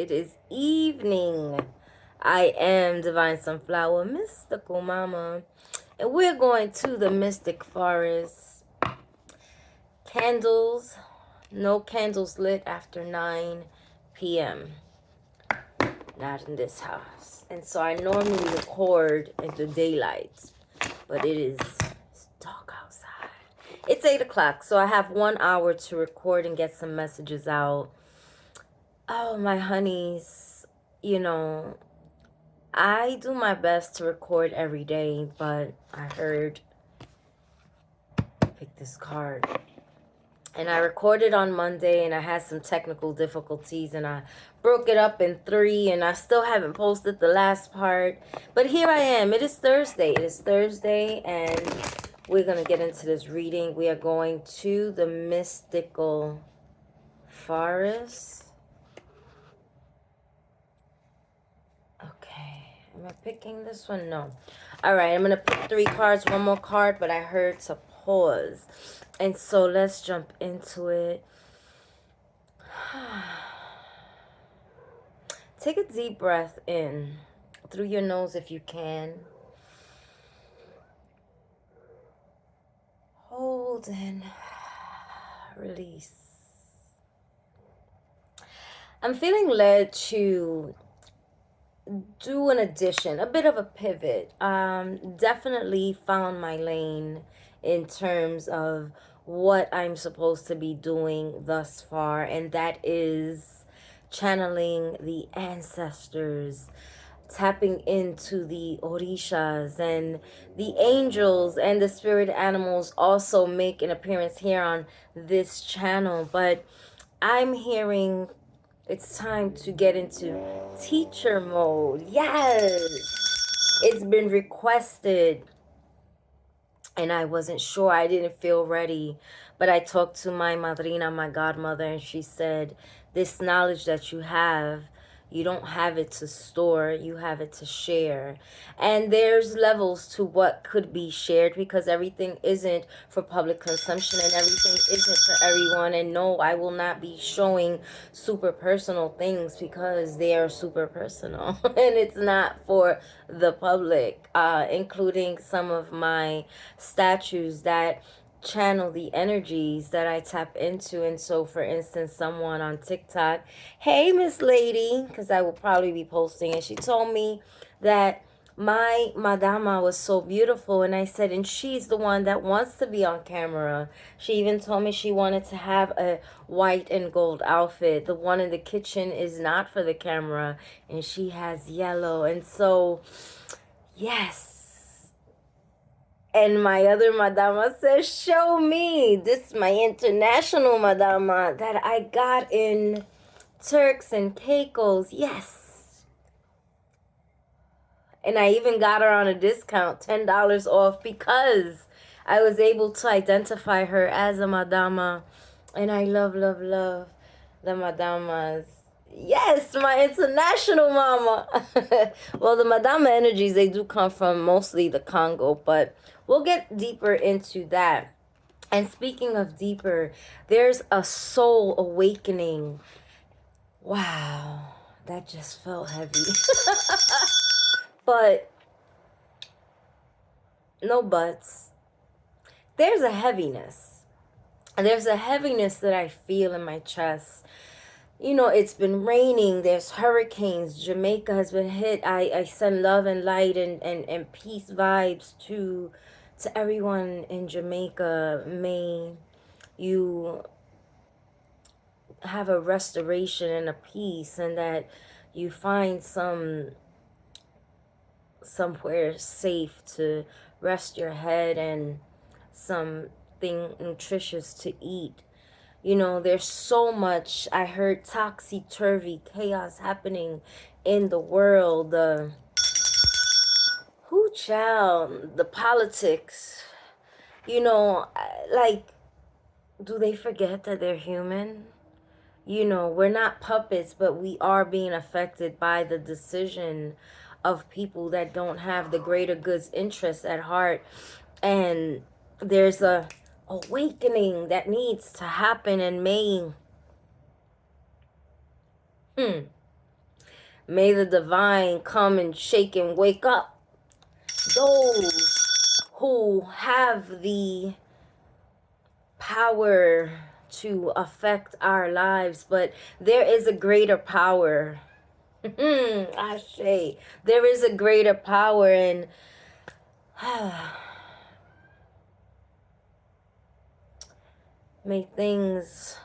It is evening. I am Divine Sunflower, Mystical Mama. And we're going to the Mystic Forest. Candles, no candles lit after 9 p.m. Not in this house. And so I normally record in the daylight, but it's dark outside. It's 8 o'clock, so I have 1 hour to record and get some messages out. Oh, my honeys, I do my best to record every day, but I heard pick this card. And I recorded on Monday and I had some technical difficulties and I broke it up in 3 and I still haven't posted the last part. But here I am. It is Thursday. It is Thursday and we're going to get into this reading. We are going to the mystical forest. Okay. Am I picking this one? No. All right. I'm going to pick 3 cards. One more card, but I heard to pause. And so let's jump into it. Take a deep breath in through your nose if you can. Hold and release. I'm feeling led to do an addition, a bit of a pivot. Definitely found my lane in terms of what I'm supposed to be doing thus far, and that is channeling the ancestors, tapping into the orishas, and the angels and the spirit animals also make an appearance here on this channel. But I'm hearing it's time to get into teacher mode. Yes, it's been requested and I wasn't sure. I didn't feel ready. But I talked to my madrina, my godmother, and she said, this knowledge that you have, you don't have it to store, you have it to share. And there's levels to what could be shared because everything isn't for public consumption and everything isn't for everyone. And no, I will not be showing super personal things because they are super personal and it's not for the public, including some of my statues that channel the energies that I tap into. And so, for instance, someone on TikTok, hey Miss Lady, because I will probably be posting, and she told me that my madama was so beautiful, and I said, and she's the one that wants to be on camera. She even told me she wanted to have a white and gold outfit. The one in the kitchen is not for the camera, and she has yellow. And so, yes. And my other madama says, show me. This is my international madama that I got in Turks and Caicos. Yes. And I even got her on a discount, $10 off, because I was able to identify her as a madama. And I love, love, love the madamas. Yes, my international mama. Well, the madama energies, they do come from mostly the Congo, but we'll get deeper into that. And speaking of deeper, there's a soul awakening. Wow, that just felt heavy. But no buts. There's a heaviness. There's a heaviness that I feel in my chest. It's been raining. There's hurricanes. Jamaica has been hit. I send love and light and peace vibes to everyone in Jamaica. May you have a restoration and a peace, and that you find somewhere safe to rest your head and something nutritious to eat. There's so much, I heard, topsy-turvy chaos happening in the world. The politics. Like, do they forget that they're human? We're not puppets, but we are being affected by the decision of people that don't have the greater good's interests at heart. And there's a awakening that needs to happen in May. May the divine come and shake and wake up those who have the power to affect our lives. But there is a greater power. Ashe. There is a greater power, and may things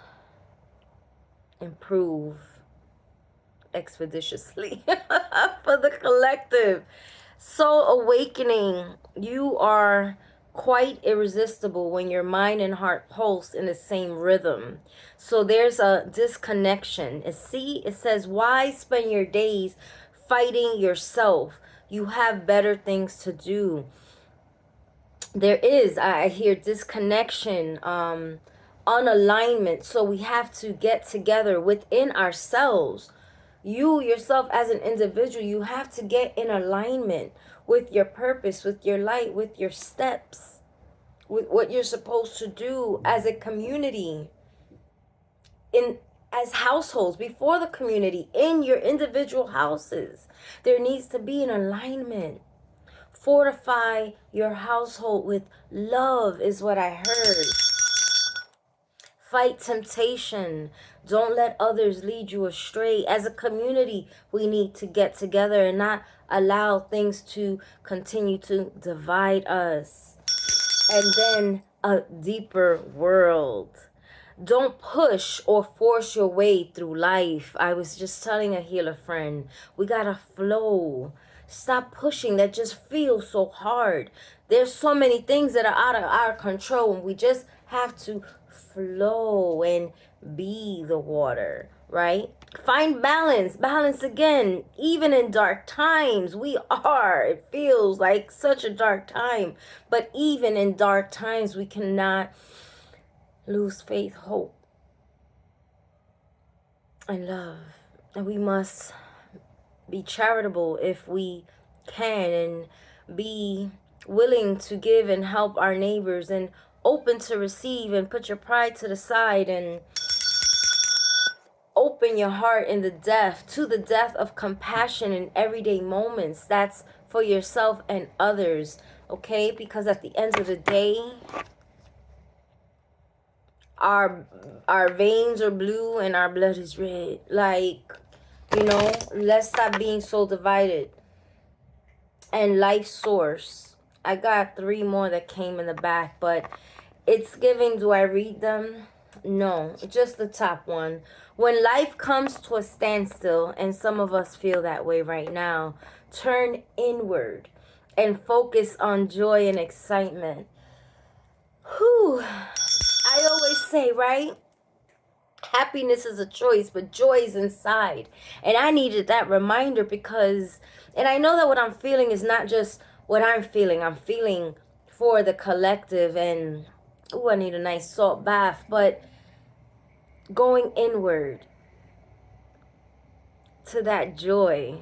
improve expeditiously for the collective. Soul awakening. You are quite irresistible when your mind and heart pulse in the same rhythm. So there's a disconnection. See, it says, why spend your days fighting yourself? You have better things to do. There is, I hear, disconnection, unalignment. So we have to get together within ourselves. You yourself as an individual, you have to get in alignment with your purpose, with your light, with your steps, with what you're supposed to do as a community, as households, before the community, in your individual houses. There needs to be an alignment. Fortify your household with love is what I heard. Fight temptation. Don't let others lead you astray. As a community, we need to get together and not allow things to continue to divide us. And then a deeper world. Don't push or force your way through life. I was just telling a healer friend, we gotta flow. Stop pushing. That just feels so hard. There's so many things that are out of our control, and we just have to flow and be the water, right? Find balance. Balance again. Even in dark times, it feels like such a dark time. But even in dark times, we cannot lose faith, hope, and love. And we must be charitable if we can, and be willing to give and help our neighbors, and open to receive, and put your pride to the side, and open your heart to the depth of compassion in everyday moments. That's for yourself and others, okay? Because at the end of the day, our veins are blue and our blood is red. Like, let's stop being so divided. And life source. I got 3 more that came in the back, but it's giving, do I read them? No, just the top one. When life comes to a standstill, and some of us feel that way right now, turn inward and focus on joy and excitement. Whew. I always say, right? Happiness is a choice, but joy is inside. And I needed that reminder because, and I know that what I'm feeling is not just what I'm feeling. I'm feeling for the collective, and, I need a nice salt bath. But going inward to that joy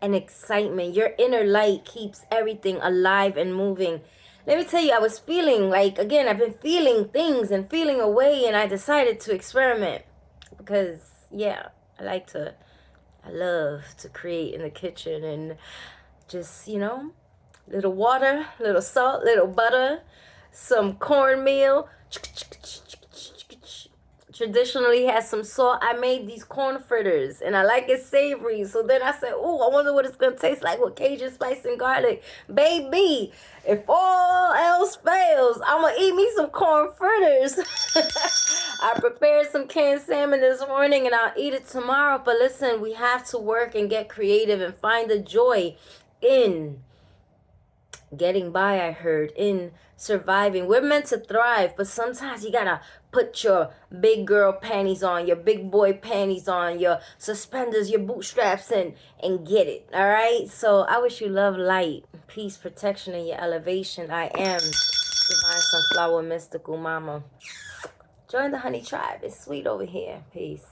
and excitement. Your inner light keeps everything alive and moving. Let me tell you, I was feeling like, again, I've been feeling things and feeling away, and I decided to experiment because, yeah, I love to create in the kitchen, and just, little water, little salt, little butter, some cornmeal. Traditionally has some salt. I made these corn fritters, and I like it savory. So then I said, oh, I wonder what it's going to taste like with Cajun spice and garlic. Baby, if all else fails, I'm going to eat me some corn fritters. I prepared some canned salmon this morning, and I'll eat it tomorrow. But listen, we have to work and get creative and find the joy in getting by, I heard, in surviving. We're meant to thrive, but sometimes you gotta put your big girl panties on, your big boy panties on, your suspenders, your bootstraps, and get it, all right? So I wish you love, light, peace, protection, and your elevation. I am Divine Sunflower Mystical Mama. Join the honey tribe. It's sweet over here. Peace.